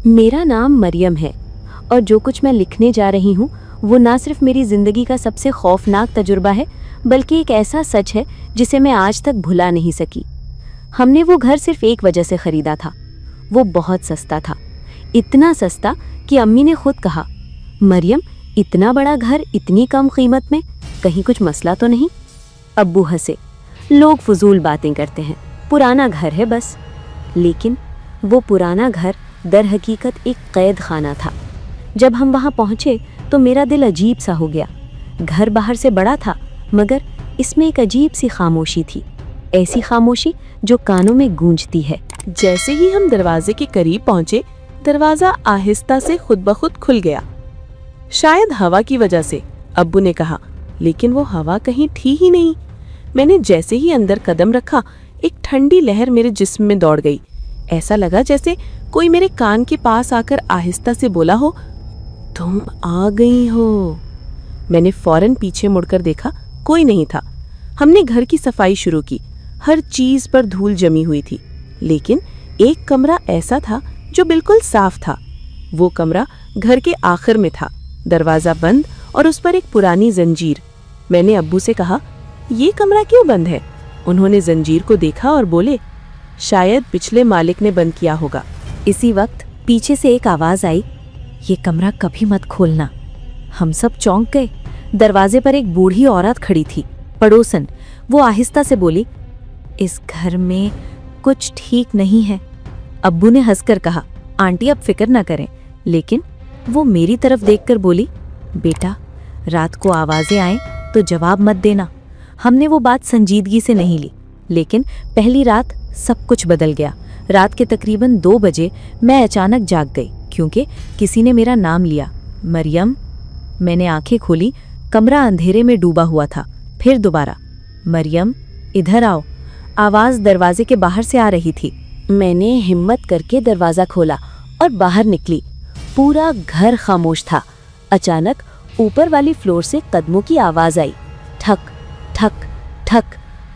मेरा नाम मरियम है और जो कुछ मैं लिखने जा रही हूँ वो ना सिर्फ मेरी ज़िंदगी का सबसे खौफनाक तजुर्बा है बल्कि एक ऐसा सच है जिसे मैं आज तक भुला नहीं सकी। हमने वो घर सिर्फ एक वजह से ख़रीदा था। वो बहुत सस्ता था, इतना सस्ता कि अम्मी ने खुद कहा, मरियम इतना बड़ा घर इतनी कम कीमत में, कहीं कुछ मसला तो नहीं? अब्बू हंसे, लोग फजूल बातें करते हैं, पुराना घर है बस। लेकिन वो पुराना घर दर हकीकत एक कैद खाना था। जब हम वहाँ पहुँचे तो मेरा दिल अजीब सा हो गया। घर बाहर से बड़ा था मगर इसमें एक अजीब सी खामोशी थी, ऐसी खामोशी जो कानों में गूंजती है। जैसे ही हम दरवाजे के करीब पहुंचे, दरवाजा आहिस्ता से खुद ब खुद खुल गया। शायद हवा की वजह से, अब्बू ने कहा, लेकिन वो हवा कहीं थी ही नहीं। मैंने जैसे ही अंदर कदम रखा, एक ठंडी लहर मेरे जिस्म में दौड़ गई। ऐसा लगा जैसे कोई मेरे कान के पास आकर आहिस्ता से बोला हो, तुम आ गई हो। मैंने फौरन पीछे मुड़कर देखा, कोई नहीं था। हमने घर की सफाई शुरू की। हर चीज पर धूल जमी हुई थी, लेकिन एक कमरा ऐसा था जो बिल्कुल साफ था। वो कमरा घर के आखिर में था, दरवाजा बंद और उस पर एक पुरानी जंजीर। मैंने अब्बू से कहा, ये कमरा क्यों बंद है? उन्होंने जंजीर को देखा और बोले, शायद पिछले मालिक ने बंद किया होगा। इसी वक्त पीछे से एक आवाज आई, ये कमरा कभी मत खोलना। हम सब चौंक गए। दरवाजे पर एक बूढ़ी औरत खड़ी थी, पड़ोसन। वो आहिस्ता से बोली, इस घर में कुछ ठीक नहीं है। अब्बू ने हंसकर कहा, आंटी अब फिक्र न करें। लेकिन वो मेरी तरफ देखकर बोली, बेटा रात को आवाजें आएं तो जवाब मत देना। हमने वो बात संजीदगी से नहीं ली, लेकिन पहली रात सब कुछ बदल गया। रात के तकरीबन 2 बजे मैं अचानक जाग गई क्योंकि किसी ने मेरा नाम लिया, मरियम। मैंने आंखें खोली, कमरा अंधेरे में डूबा हुआ था। फिर दोबारा, मरियम इधर आओ। आवाज़ दरवाजे के बाहर से आ रही थी। मैंने हिम्मत करके दरवाज़ा खोला और बाहर निकली। पूरा घर खामोश था। अचानक ऊपर वाली फ्लोर से कदमों की आवाज़ आई, ठक ठक ठक।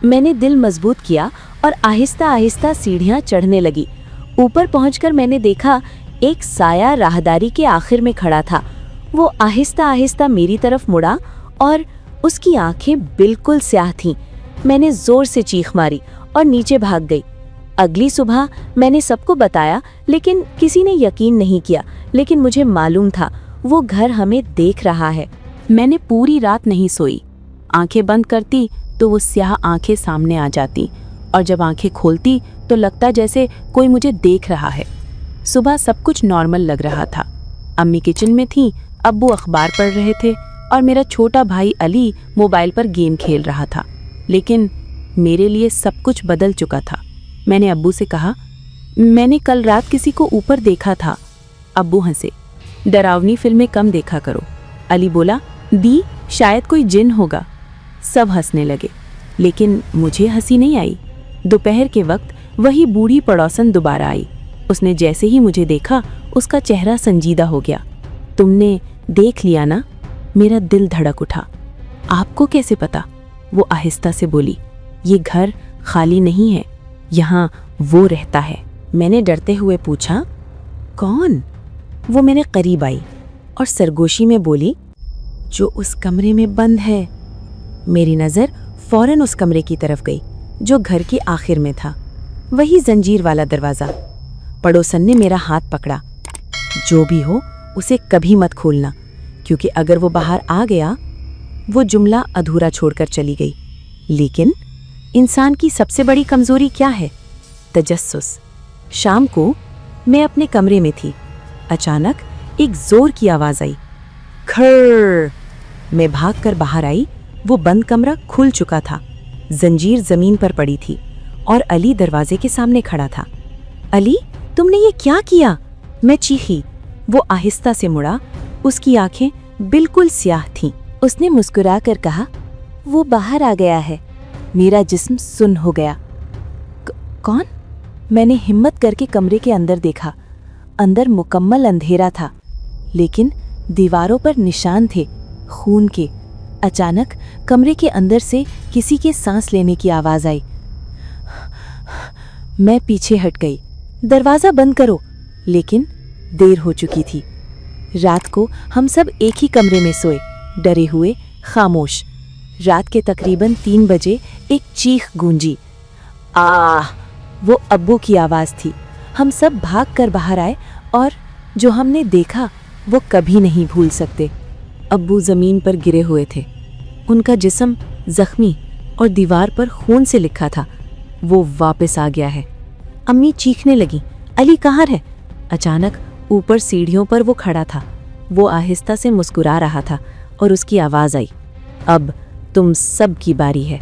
मैंने दिल मजबूत किया और आहिस्ता आहिस्ता सीढ़ियाँ चढ़ने लगी। ऊपर पहुंचकर मैंने देखा एक साया राहदारी के आखिर में खड़ा था। वो आहिस्ता आहिस्ता मेरी तरफ मुड़ा और उसकी आंखें बिल्कुल स्याह थीं। मैंने जोर से चीख मारी और नीचे भाग गई। अगली सुबह मैंने सबको बताया, लेकिन किसी ने यकीन नहीं किया। लेकिन मुझे मालूम था वो घर हमें देख रहा है। मैंने पूरी रात नहीं सोई। आंखें बंद करती तो वो स्याह आंखें सामने आ जाती और जब आंखें खोलती तो लगता जैसे कोई मुझे देख रहा है। सुबह सब कुछ नॉर्मल लग रहा था। अम्मी किचन में थी, अब्बू अखबार पढ़ रहे थे और मेरा छोटा भाई अली मोबाइल पर गेम खेल रहा था। लेकिन मेरे लिए सब कुछ बदल चुका था। मैंने अब्बू से कहा, मैंने कल रात किसी को ऊपर देखा था। अब्बू हंसे, डरावनी फिल्में कम देखा करो। अली बोला, दी शायद कोई जिन होगा। सब हंसने लगे, लेकिन मुझे हंसी नहीं आई। दोपहर के वक्त वही बूढ़ी पड़ोसन दोबारा आई। उसने जैसे ही मुझे देखा, उसका चेहरा संजीदा हो गया। तुमने देख लिया ना? मेरा दिल धड़क उठा। आपको कैसे पता? वो आहिस्ता से बोली, ये घर खाली नहीं है, यहाँ वो रहता है। मैंने डरते हुए पूछा, कौन? वो मेरे करीब आई और सरगोशी में बोली, जो उस कमरे में बंद है। मेरी नज़र फौरन उस कमरे की तरफ गई जो घर के आखिर में था, वही जंजीर वाला दरवाज़ा। पड़ोसन ने मेरा हाथ पकड़ा, जो भी हो उसे कभी मत खोलना, क्योंकि अगर वो बाहर आ गया। वो जुमला अधूरा छोड़कर चली गई। लेकिन इंसान की सबसे बड़ी कमज़ोरी क्या है? तजस्सुस। शाम को मैं अपने कमरे में थी। अचानक एक ज़ोर की आवाज़ आई, खर्र। मैं भागकर बाहर आई। वो बंद कमरा खुल चुका था। जंजीर ज़मीन पर पड़ी थी और अली दरवाजे के सामने खड़ा था। अली, तुमने ये क्या किया? मैं चीखी। वो आहिस्ता से मुड़ा। उसकी आंखें बिल्कुल स्याह थीं। उसने मुस्कुरा कर कहा, वो बाहर आ गया है। मेरा जिस्म सुन्न हो गया। कौन? मैंने हिम्मत करके कमरे के अंदर देखा। अंदर मुकम्मल अंधेरा था, लेकिन दीवारों पर निशान थे खून के। अचानक कमरे के अंदर से किसी के सांस लेने की आवाज़ आई। मैं पीछे हट गई। दरवाज़ा बंद करो। लेकिन देर हो चुकी थी। रात को हम सब एक ही कमरे में सोए, डरे हुए, खामोश। रात के तकरीबन 3 बजे एक चीख गूंजी। आह! वो अब्बू की आवाज़ थी। हम सब भागकर बाहर आए और जो हमने देखा वो कभी नहीं भूल सकते। अब्बू ज़मीन पर गिरे हुए थे, उनका जिस्म जख्मी और दीवार पर खून से लिखा था, वो वापस आ गया है। अम्मी चीखने लगी, अली कहाँ है? अचानक ऊपर सीढ़ियों पर वो खड़ा था। वो आहिस्ता से मुस्कुरा रहा था और उसकी आवाज़ आई, अब तुम सब की बारी है।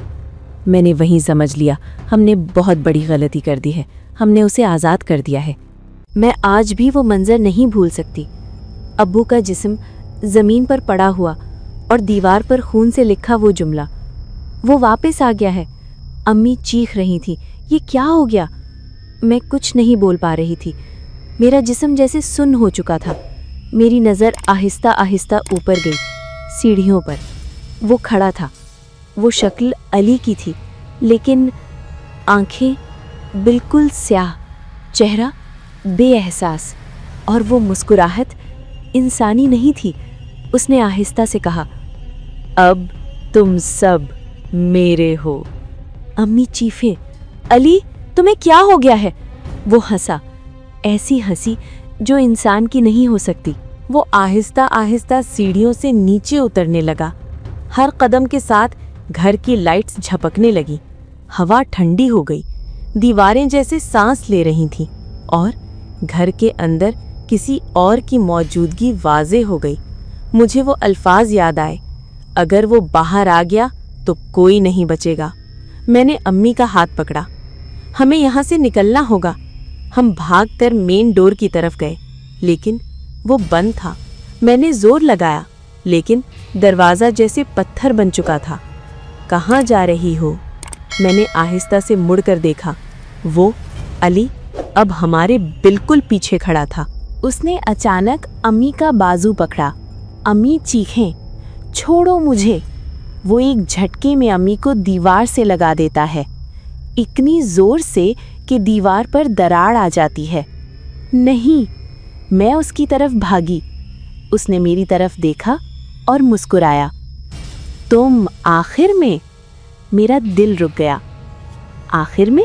मैंने वहीं समझ लिया, हमने बहुत बड़ी गलती कर दी है। हमने उसे आज़ाद कर दिया है। मैं आज भी वो मंजर नहीं भूल सकती। अब्बू का जिस्म ज़मीन पर पड़ा हुआ और दीवार पर खून से लिखा वो जुमला, वो वापस आ गया है। अम्मी चीख रही थी, ये क्या हो गया? मैं कुछ नहीं बोल पा रही थी। मेरा जिस्म जैसे सुन्न हो चुका था। मेरी नज़र आहिस्ता आहिस्ता ऊपर गई, सीढ़ियों पर। वो खड़ा था। वो शक्ल अली की थी, लेकिन आंखें बिल्कुल स्याह, चेहरा बेएहसास, और वो मुस्कुराहट इंसानी नहीं थी। उसने आहिस्ता से कहा, अब तुम सब मेरे हो। अम्मी चीखे, अली तुम्हें क्या हो गया है? वो हंसा, ऐसी हंसी जो इंसान की नहीं हो सकती। वो आहिस्ता आहिस्ता सीढ़ियों से नीचे उतरने लगा। हर कदम के साथ घर की लाइट्स झपकने लगी। हवा ठंडी हो गई, दीवारें जैसे सांस ले रही थीं और घर के अंदर किसी और की मौजूदगी वाज़े हो गई। मुझे वो अल्फाज याद आए, अगर वो बाहर आ गया तो कोई नहीं बचेगा। मैंने अम्मी का हाथ पकड़ा, हमें यहाँ से निकलना होगा। हम भागकर मेन डोर की तरफ गए, लेकिन वो बंद था। मैंने जोर लगाया, लेकिन दरवाज़ा जैसे पत्थर बन चुका था। कहाँ जा रही हो? मैंने आहिस्ता से मुड़कर देखा। वो अली अब हमारे बिल्कुल पीछे खड़ा था। उसने अचानक अम्मी का बाजू पकड़ा। अम्मी चीखें, छोड़ो मुझे। वो एक झटके में अम्मी को दीवार से लगा देता है, इतनी जोर से कि दीवार पर दरार आ जाती है। नहीं, मैं उसकी तरफ भागी। उसने मेरी तरफ देखा और मुस्कुराया। तुम आखिर में? मेरा दिल रुक गया। आखिर में?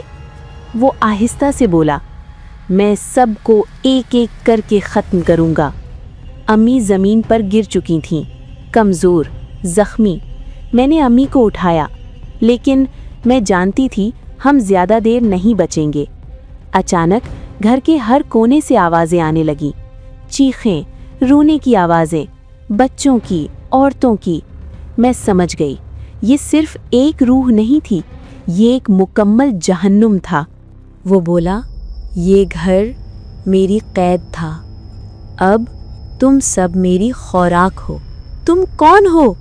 वो आहिस्ता से बोला, मैं सबको एक एक करके ख़त्म करूँगा। अम्मी ज़मीन पर गिर चुकी थीं, कमज़ोर, ज़ख्मी। मैंने अम्मी को उठाया, लेकिन मैं जानती थी हम ज़्यादा देर नहीं बचेंगे। अचानक घर के हर कोने से आवाज़ें आने लगीं, चीखें, रोने की आवाज़ें, बच्चों की, औरतों की। मैं समझ गई, ये सिर्फ एक रूह नहीं थी, ये एक मुकम्मल जहन्नुम था। वो बोला, ये घर मेरी कैद था, अब तुम सब मेरी खुराक हो। तुम कौन हो?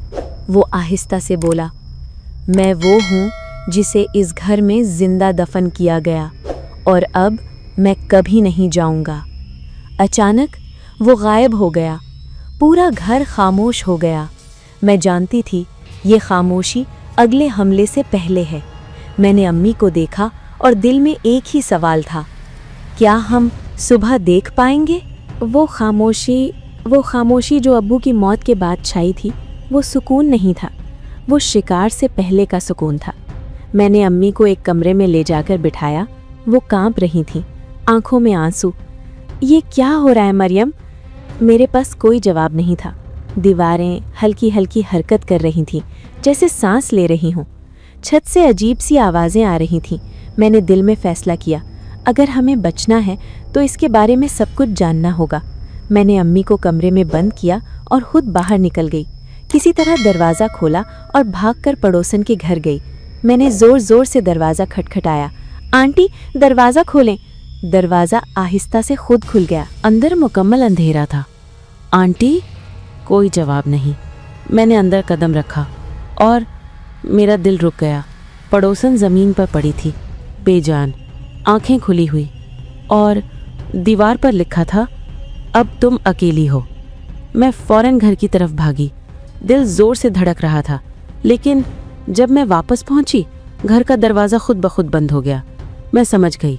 वो आहिस्ता से बोला, मैं वो हूँ जिसे इस घर में जिंदा दफन किया गया और अब मैं कभी नहीं जाऊँगा। अचानक वो गायब हो गया। पूरा घर खामोश हो गया। मैं जानती थी ये खामोशी अगले हमले से पहले है। मैंने अम्मी को देखा और दिल में एक ही सवाल था, क्या हम सुबह देख पाएंगे? वो खामोशी जो अब्बू की मौत के बाद छाई थी, वो सुकून नहीं था, वो शिकार से पहले का सुकून था। मैंने अम्मी को एक कमरे में ले जाकर बिठाया। वो कांप रही थीं, आंखों में आंसू। ये क्या हो रहा है मरियम? मेरे पास कोई जवाब नहीं था। दीवारें हल्की हल्की हरकत कर रही थीं, जैसे सांस ले रही हों। छत से अजीब सी आवाज़ें आ रही थीं। मैंने दिल में फैसला किया, अगर हमें बचना है तो इसके बारे में सब कुछ जानना होगा। मैंने अम्मी को कमरे में बंद किया और खुद बाहर निकल गई। किसी तरह दरवाज़ा खोला और भागकर पड़ोसन के घर गई। मैंने ज़ोर ज़ोर से दरवाज़ा खटखटाया, आंटी दरवाज़ा खोलें। दरवाज़ा आहिस्ता से खुद खुल गया। अंदर मुकम्मल अंधेरा था। आंटी? कोई जवाब नहीं। मैंने अंदर कदम रखा और मेरा दिल रुक गया। पड़ोसन ज़मीन पर पड़ी थी, बेजान, आंखें खुली हुई, और दीवार पर लिखा था, अब तुम अकेली हो। मैं फ़ौरन घर की तरफ भागी। दिल ज़ोर से धड़क रहा था, लेकिन जब मैं वापस पहुंची, घर का दरवाज़ा खुद ब खुद बंद हो गया। मैं समझ गई,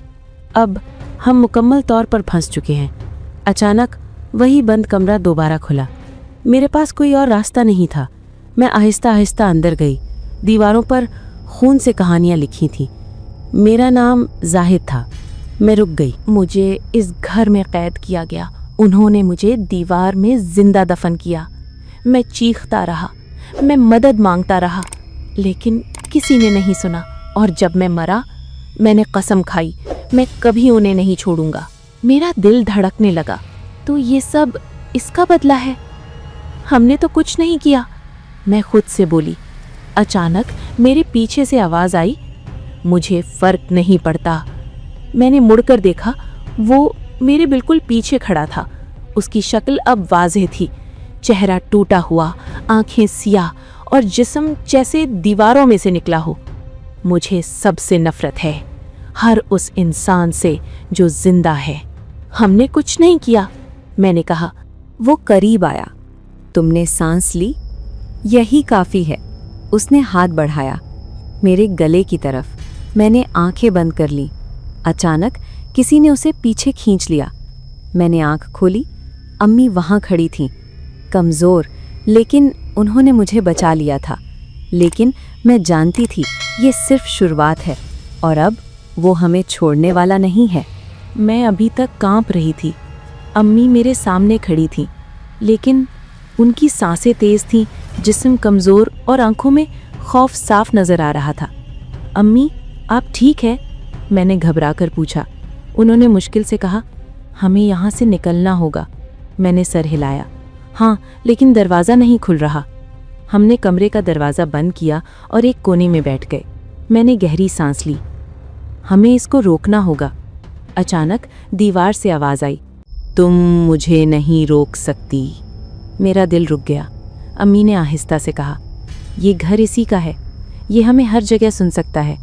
अब हम मुकम्मल तौर पर फंस चुके हैं। अचानक वही बंद कमरा दोबारा खुला। मेरे पास कोई और रास्ता नहीं था। मैं आहिस्ता आहिस्ता अंदर गई। दीवारों पर खून से कहानियाँ लिखी थी। मेरा नाम जाहिद था। मैं रुक गई। मुझे इस घर में कैद किया गया। उन्होंने मुझे दीवार में जिंदा दफन किया। मैं चीखता रहा, मैं मदद मांगता रहा, लेकिन किसी ने नहीं सुना। और जब मैं मरा, मैंने कसम खाई, मैं कभी उन्हें नहीं छोड़ूंगा। मेरा दिल धड़कने लगा। तो ये सब इसका बदला है? हमने तो कुछ नहीं किया, मैं खुद से बोली। अचानक मेरे पीछे से आवाज़ आई, मुझे फर्क नहीं पड़ता। मैंने मुड़कर देखा, वो मेरे बिल्कुल पीछे खड़ा था। उसकी शक्ल अब वाज़ेह थी। चेहरा टूटा हुआ, आंखें सियाह और जिस्म जैसे दीवारों में से निकला हो। मुझे सबसे नफरत है, हर उस इंसान से जो जिंदा है। हमने कुछ नहीं किया, मैंने कहा। वो करीब आया। तुमने सांस ली, यही काफ़ी है। उसने हाथ बढ़ाया मेरे गले की तरफ। मैंने आंखें बंद कर लीं। अचानक किसी ने उसे पीछे खींच लिया। मैंने आंख खोली। अम्मी वहाँ खड़ी थीं, कमज़ोर, लेकिन उन्होंने मुझे बचा लिया था। लेकिन मैं जानती थी ये सिर्फ शुरुआत है और अब वो हमें छोड़ने वाला नहीं है। मैं अभी तक कांप रही थी। अम्मी मेरे सामने खड़ी थीं, लेकिन उनकी सांसें तेज थीं, जिस्म कमज़ोर और आंखों में खौफ साफ नज़र आ रहा था। अम्मी, आप ठीक है? मैंने घबरा कर पूछा। उन्होंने मुश्किल से कहा, हमें यहाँ से निकलना होगा। मैंने सर हिलाया। हाँ, लेकिन दरवाज़ा नहीं खुल रहा। हमने कमरे का दरवाज़ा बंद किया और एक कोने में बैठ गए। मैंने गहरी सांस ली। हमें इसको रोकना होगा। अचानक दीवार से आवाज़ आई, तुम मुझे नहीं रोक सकती। मेरा दिल रुक गया। अम्मी ने आहिस्ता से कहा, ये घर इसी का है, ये हमें हर जगह सुन सकता है।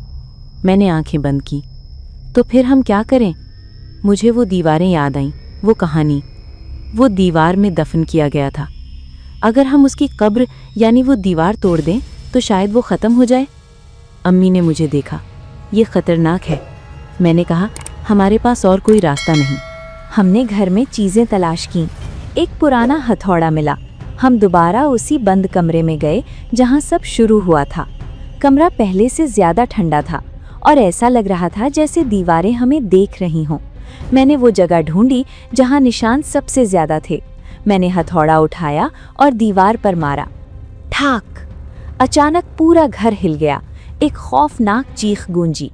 मैंने आंखें बंद की। तो फिर हम क्या करें? मुझे वो दीवारें याद आईं, वो कहानी। वो दीवार में दफन किया गया था। अगर हम उसकी कब्र यानी वो दीवार तोड़ दें तो शायद वो ख़त्म हो जाए। अम्मी ने मुझे देखा। ये ख़तरनाक है, मैंने कहा। हमारे पास और कोई रास्ता नहीं। हमने घर में चीज़ें तलाश कीं। एक पुराना हथौड़ा मिला। हम दोबारा उसी बंद कमरे में गए जहाँ सब शुरू हुआ था। कमरा पहले से ज़्यादा ठंडा था और ऐसा लग रहा था जैसे दीवारें हमें देख रही हों। मैंने वो जगह ढूंढी जहाँ निशान सबसे ज़्यादा थे। मैंने हथौड़ा उठाया और दीवार पर मारा। ठाक! अचानक पूरा घर हिल गया। एक खौफनाक चीख गूंजी,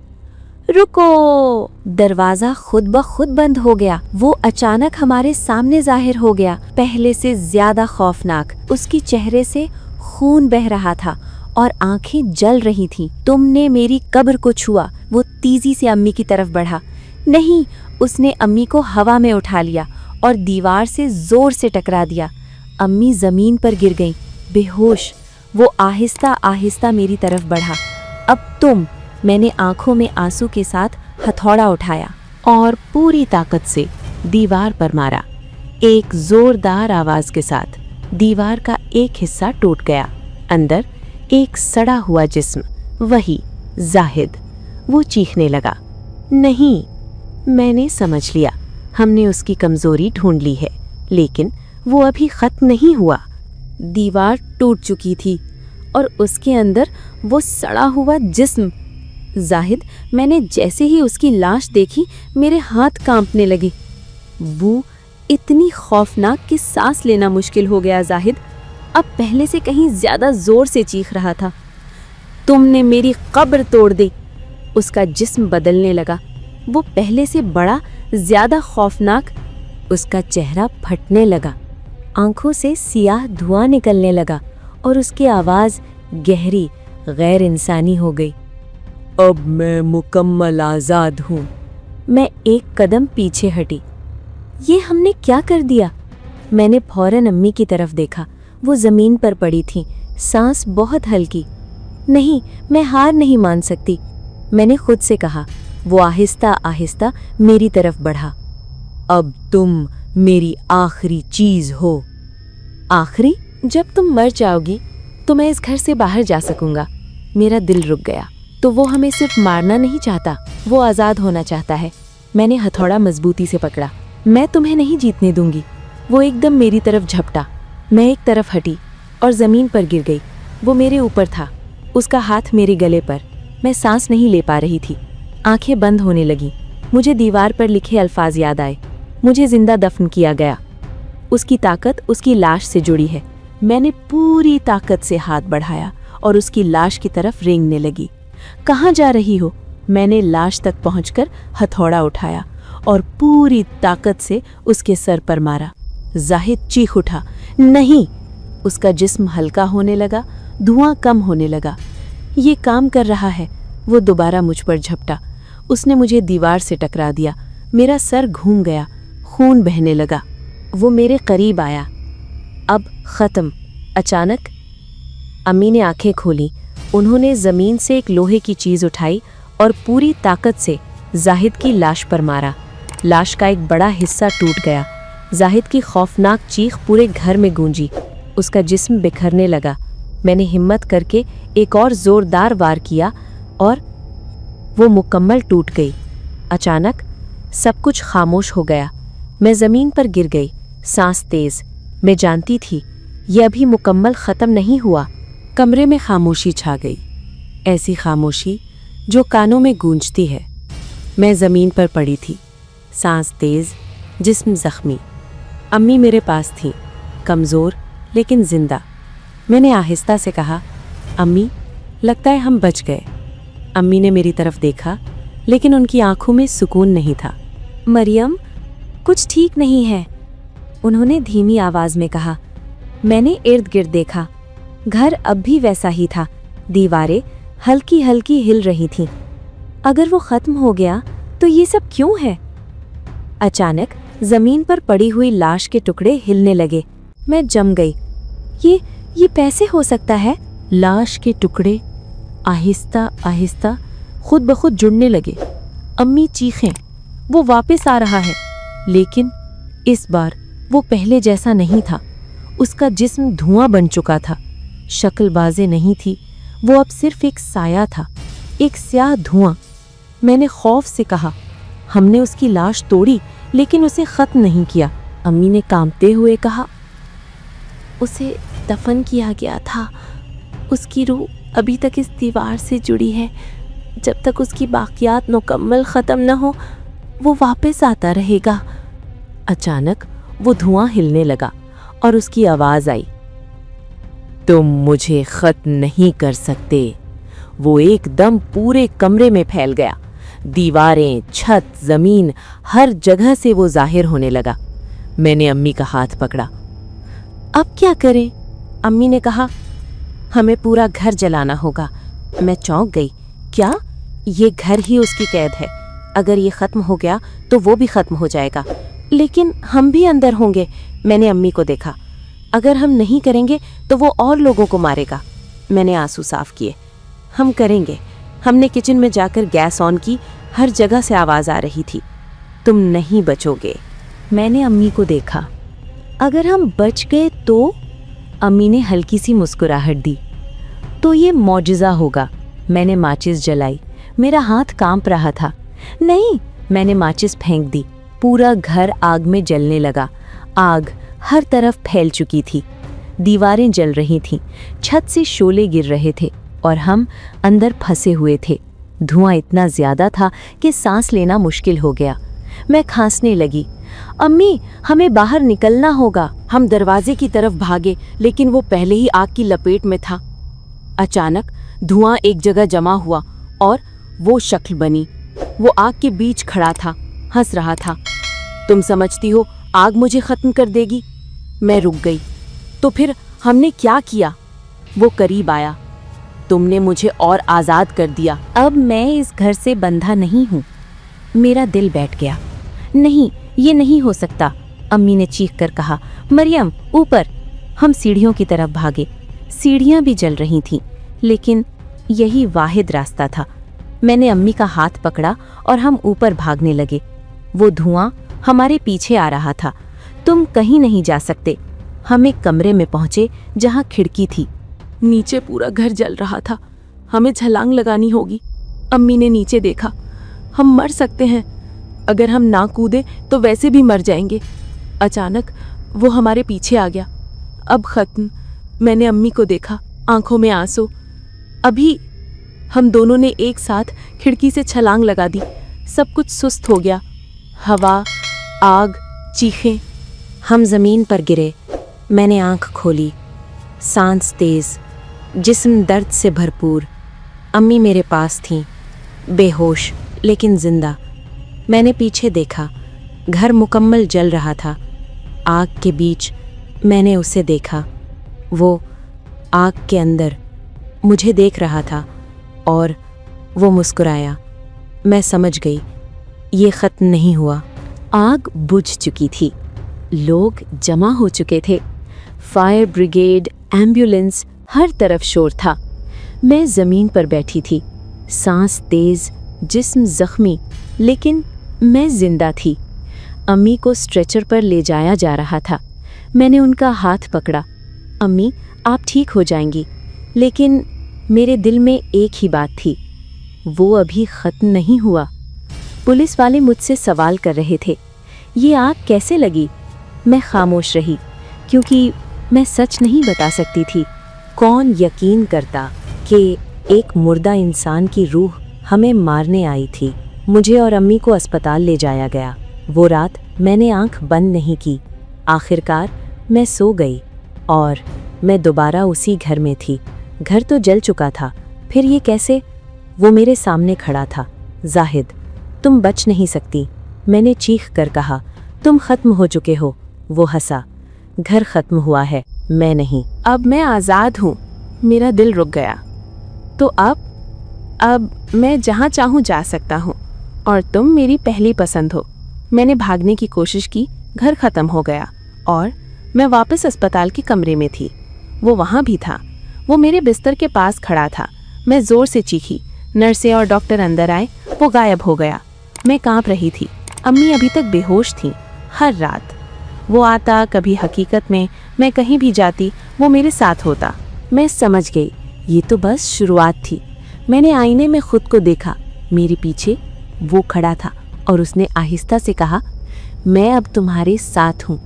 रुको! दरवाज़ा खुद ब खुद बंद हो गया। वो अचानक हमारे सामने जाहिर हो गया, पहले से ज़्यादा खौफनाक। उसकी चेहरे से खून बह रहा था और आंखें जल रही थीं। तुमने मेरी कब्र को छुआ। वो तेजी से अम्मी की तरफ बढ़ा। नहीं, उसने अम्मी को हवा में उठा लिया और दीवार से जोर से टकरा दिया। अम्मी ज़मीन पर गिर गईं, बेहोश। वो आहिस्ता आहिस्ता मेरी तरफ बढ़ा। अब तुम! मैंने आंखों में आंसू के साथ हथौड़ा उठाया और पूरी ताकत से दीवार पर मारा। एक जोरदार आवाज़ के साथ दीवार का एक हिस्सा टूट गया। अंदर एक सड़ा हुआ जिस्म, वही जाहिद। वो चीखने लगा। नहीं, मैंने समझ लिया, हमने उसकी कमज़ोरी ढूंढ ली है, लेकिन वो अभी ख़त्म नहीं हुआ। दीवार टूट चुकी थी और उसके अंदर वो सड़ा हुआ जिस्म। जाहिद, मैंने जैसे ही उसकी लाश देखी, मेरे हाथ कांपने लगे। वो इतनी खौफनाक कि सांस लेना मुश्किल हो गया। जाहिद अब पहले से कहीं ज़्यादा ज़ोर से चीख रहा था, तुमने मेरी कब्र तोड़ दी। उसका जिस्म बदलने लगा। वो पहले से बड़ा, ज़्यादा खौफनाक। उसका चेहरा फटने लगा, आंखों से सियाह धुआं निकलने लगा और उसकी आवाज़ गहरी, गैर इंसानी हो गई। अब मैं मुकम्मल आज़ाद हूँ। मैं एक कदम पीछे हटी। ये हमने क्या कर दिया? मैंने फौरन अम्मी की तरफ देखा। वो ज़मीन पर पड़ी थी, सांस बहुत हल्की। नहीं, मैं हार नहीं मान सकती, मैंने खुद से कहा। वो आहिस्ता आहिस्ता मेरी तरफ बढ़ा। अब तुम मेरी आखिरी चीज़ हो। आखिरी? जब तुम मर जाओगी तो मैं इस घर से बाहर जा सकूंगा। मेरा दिल रुक गया। तो वो हमें सिर्फ मारना नहीं चाहता, वो आज़ाद होना चाहता है। मैंने हथौड़ा मजबूती से पकड़ा। मैं तुम्हें नहीं जीतने दूंगी। वो एकदम मेरी तरफ झपटा। मैं एक तरफ हटी और ज़मीन पर गिर गई। वो मेरे ऊपर था, उसका हाथ मेरे गले पर। मैं सांस नहीं ले पा रही थी, आंखें बंद होने लगीं। मुझे दीवार पर लिखे अल्फाज याद आए, मुझे जिंदा दफन किया गया। उसकी ताकत उसकी लाश से जुड़ी है। मैंने पूरी ताकत से हाथ बढ़ाया और उसकी लाश की तरफ रेंगने लगी। कहाँ जा रही हो? मैंने लाश तक पहुंचकर हथौड़ा उठाया और पूरी ताकत से उसके सर पर मारा। जाहिद चीख उठा, नहीं! उसका जिस्म हल्का होने लगा, धुआं कम होने लगा। ये काम कर रहा है। वो दोबारा मुझ पर झपटा। उसने मुझे दीवार से टकरा दिया। मेरा सर घूम गया, खून बहने लगा। वो मेरे करीब आया। अब ख़त्म। अचानक अम्मी ने आंखें खोली। उन्होंने ज़मीन से एक लोहे की चीज़ उठाई और पूरी ताकत से जाहिद की लाश पर मारा। लाश का एक बड़ा हिस्सा टूट गया। जाहिद की खौफनाक चीख पूरे घर में गूंजी। उसका जिस्म बिखरने लगा। मैंने हिम्मत करके एक और ज़ोरदार वार किया और वो मुकम्मल टूट गई। अचानक सब कुछ खामोश हो गया। मैं ज़मीन पर गिर गई, सांस तेज़। मैं जानती थी यह अभी मुकम्मल ख़त्म नहीं हुआ। कमरे में खामोशी छा गई, ऐसी खामोशी जो कानों में गूंजती है। मैं ज़मीन पर पड़ी थी, सांस तेज़, जिस्म ज़ख्मी। अम्मी मेरे पास थी, कमज़ोर लेकिन जिंदा। मैंने आहिस्ता से कहा, अम्मी, लगता है हम बच गए। अम्मी ने मेरी तरफ देखा, लेकिन उनकी आंखों में सुकून नहीं था। मरियम, कुछ ठीक नहीं है, उन्होंने धीमी आवाज़ में कहा। मैंने इर्द गिर्द देखा। घर अब भी वैसा ही था। दीवारें हल्की हल्की हिल रही थीं। अगर वो ख़त्म हो गया तो ये सब क्यों है? अचानक ज़मीन पर पड़ी हुई लाश के टुकड़े हिलने लगे। मैं जम गई। ये कैसे हो सकता है? लाश के टुकड़े आहिस्ता आहिस्ता खुद ब खुद जुड़ने लगे। अम्मी चीखें, वो वापस आ रहा है। लेकिन इस बार वो पहले जैसा नहीं था। उसका जिस्म धुआं बन चुका था। शक्ल बाज़े नहीं थी, वो अब सिर्फ एक साया था, एक स्याह धुआं। मैंने खौफ से कहा, हमने उसकी लाश तोड़ी लेकिन उसे ख़त्म नहीं किया। अम्मी ने कांपते हुए कहा, उसे दफन किया गया था। उसकी रूह अभी तक इस दीवार से जुड़ी है। जब तक उसकी बाकियात मुकम्मल ख़त्म न हो, वो वापस आता रहेगा। अचानक वो धुआं हिलने लगा और उसकी आवाज़ आई, तुम मुझे ख़त्म नहीं कर सकते। वो एकदम पूरे कमरे में फैल गया। दीवारें, छत, ज़मीन, हर जगह से वो जाहिर होने लगा। मैंने अम्मी का हाथ पकड़ा। अब क्या करें? अम्मी ने कहा, हमें पूरा घर जलाना होगा। मैं चौंक गई। क्या? ये घर ही उसकी कैद है। अगर ये ख़त्म हो गया तो वो भी ख़त्म हो जाएगा। लेकिन हम भी अंदर होंगे। मैंने अम्मी को देखा। अगर हम नहीं करेंगे तो वो और लोगों को मारेगा। मैंने आंसू साफ किए। हम करेंगे। हमने किचन में जाकर गैस ऑन की। हर जगह से आवाज़ आ रही थी, तुम नहीं बचोगे। मैंने अम्मी को देखा। अगर हम बच गए तो? अम्मी ने हल्की सी मुस्कुराहट दी। तो ये मौजिज़ा होगा। मैंने माचिस जलाई। मेरा हाथ कांप रहा था। नहीं, मैंने माचिस फेंक दी। पूरा घर आग में जलने लगा। आग हर तरफ फैल चुकी थी। दीवारें जल रही थीं, छत से शोले गिर रहे थे और हम अंदर फंसे हुए थे। धुआं इतना ज़्यादा था कि सांस लेना मुश्किल हो गया। मैं खांसने लगी। अम्मी, हमें बाहर निकलना होगा। हम दरवाजे की तरफ भागे, लेकिन वो पहले ही आग की लपेट में था। अचानक धुआं एक जगह जमा हुआ और वो शक्ल बनी। वो आग के बीच खड़ा था, हंस रहा था। तुम समझती हो आग मुझे ख़त्म कर देगी? मैं रुक गई। तो फिर हमने क्या किया? वो करीब आया। तुमने मुझे और आज़ाद कर दिया। अब मैं इस घर से बंधा नहीं हूँ। मेरा दिल बैठ गया। नहीं, ये नहीं हो सकता, अम्मी ने चीख कर कहा। मरियम, ऊपर! हम सीढ़ियों की तरफ भागे। सीढ़ियाँ भी जल रही थीं, लेकिन यही वाहिद रास्ता था। मैंने अम्मी का हाथ पकड़ा और हम ऊपर भागने लगे। वो धुआं हमारे पीछे आ रहा था। तुम कहीं नहीं जा सकते। हम एक कमरे में पहुंचे जहां खिड़की थी। नीचे पूरा घर जल रहा था। हमें छलांग लगानी होगी। अम्मी ने नीचे देखा। हम मर सकते हैं। अगर हम ना कूदे तो वैसे भी मर जाएंगे। अचानक वो हमारे पीछे आ गया। अब खत्म। मैंने अम्मी को देखा, आंखों में आंसू। अभी हम दोनों ने एक साथ खिड़की से छलांग लगा दी। सब कुछ सुस्त हो गया। हवा, आग, चीखें। हम जमीन पर गिरे। मैंने आंख खोली, सांस तेज, जिस्म दर्द से भरपूर। अम्मी मेरे पास थीं, बेहोश लेकिन जिंदा। मैंने पीछे देखा, घर मुकम्मल जल रहा था। आग के बीच मैंने उसे देखा। वो आग के अंदर मुझे देख रहा था और वो मुस्कुराया। मैं समझ गई, ये ख़त्म नहीं हुआ। आग बुझ चुकी थी, लोग जमा हो चुके थे। फायर ब्रिगेड, एम्बुलेंस, हर तरफ शोर था। मैं ज़मीन पर बैठी थी, सांस तेज़, जिस्म ज़ख्मी, लेकिन मैं जिंदा थी। अम्मी को स्ट्रेचर पर ले जाया जा रहा था। मैंने उनका हाथ पकड़ा। अम्मी, आप ठीक हो जाएंगी। लेकिन मेरे दिल में एक ही बात थी, वो अभी ख़त्म नहीं हुआ। पुलिस वाले मुझसे सवाल कर रहे थे, ये आग कैसे लगी? मैं खामोश रही, क्योंकि मैं सच नहीं बता सकती थी। कौन यकीन करता कि एक मुर्दा इंसान की रूह हमें मारने आई थी। मुझे और अम्मी को अस्पताल ले जाया गया। वो रात मैंने आंख बंद नहीं की। आखिरकार मैं सो गई और मैं दोबारा उसी घर में थी। घर तो जल चुका था, फिर ये कैसे? वो मेरे सामने खड़ा था। जाहिद, तुम बच नहीं सकती, मैंने चीख कर कहा। तुम खत्म हो चुके हो। वो हंसा। घर खत्म हुआ है, मैं नहीं। अब मैं आज़ाद हूँ। मेरा दिल रुक गया। तो अब मैं जहाँ चाहूँ जा सकता हूँ और तुम मेरी पहली पसंद हो। मैंने भागने की कोशिश की, घर ख़त्म हो गया और मैं वापस अस्पताल के कमरे में थी। वो वहाँ भी था। वो मेरे बिस्तर के पास खड़ा था। मैं ज़ोर से चीखी। नर्सें और डॉक्टर अंदर आए। वो गायब हो गया। मैं कांप रही थी। अम्मी अभी तक बेहोश थीं। हर रात वो आता, कभी हकीकत में मैं कहीं भी जाती वो मेरे साथ होता। मैं समझ गई, ये तो बस शुरुआत थी। मैंने आईने में खुद को देखा। मेरे पीछे वो खड़ा था और उसने आहिस्ता से कहा, मैं अब तुम्हारे साथ हूँ।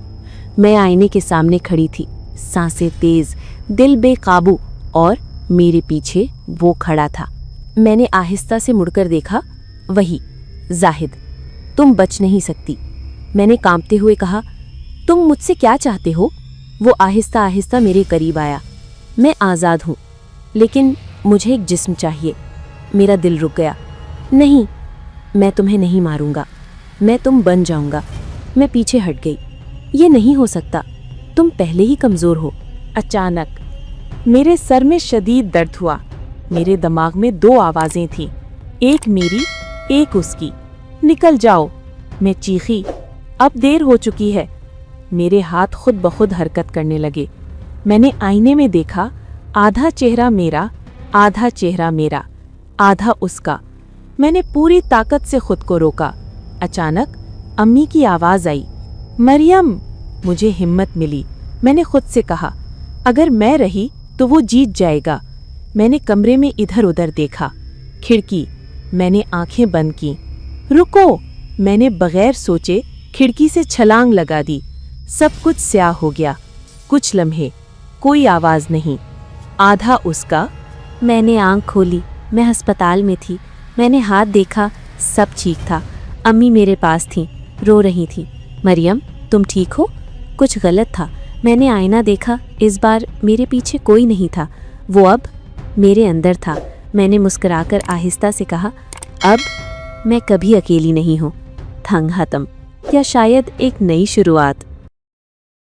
मैं आईने के सामने खड़ी थी, सांसें तेज, दिल बेकाबू, और मेरे पीछे वो खड़ा था। मैंने आहिस्ता से मुड़कर देखा, वही जाहिद। तुम बच नहीं सकती, मैंने कांपते हुए कहा। तुम मुझसे क्या चाहते हो? वो आहिस्ता आहिस्ता मेरे करीब आया। मैं आज़ाद हूँ, लेकिन मुझे एक जिस्म चाहिए। मेरा दिल रुक गया। नहीं, मैं तुम्हें नहीं मारूंगा, मैं तुम बन जाऊंगा। मैं पीछे हट गई। ये नहीं हो सकता, तुम पहले ही कमज़ोर हो। अचानक मेरे सर में शदीद दर्द हुआ। मेरे दिमाग में दो आवाज़ें थीं, एक मेरी, एक उसकी। निकल जाओ, मैं चीखी। अब देर हो चुकी है। मेरे हाथ खुद ब खुद हरकत करने लगे। मैंने आईने में देखा, आधा चेहरा मेरा, आधा चेहरा मेरा, आधा उसका। मैंने पूरी ताकत से खुद को रोका। अचानक अम्मी की आवाज़ आई, मरियम। मुझे हिम्मत मिली। मैंने खुद से कहा, अगर मैं रही तो वो जीत जाएगा। मैंने कमरे में इधर उधर देखा, खिड़की। मैंने आंखें बंद की। रुको, मैंने बगैर सोचे खिड़की से छलांग लगा दी। सब कुछ स्याह हो गया। कुछ लम्हे, कोई आवाज़ नहीं, आधा उसका। मैंने आंख खोली। मैं अस्पताल में थी। मैंने हाथ देखा, सब ठीक था। अम्मी मेरे पास थीं, रो रही थीं। मरियम, तुम ठीक हो? कुछ गलत था। मैंने आईना देखा। इस बार मेरे पीछे कोई नहीं था, वो अब मेरे अंदर था। मैंने मुस्कुराकर आहिस्ता से कहा, अब मैं कभी अकेली नहीं हूँ। थंग खत्म, या शायद एक नई शुरुआत।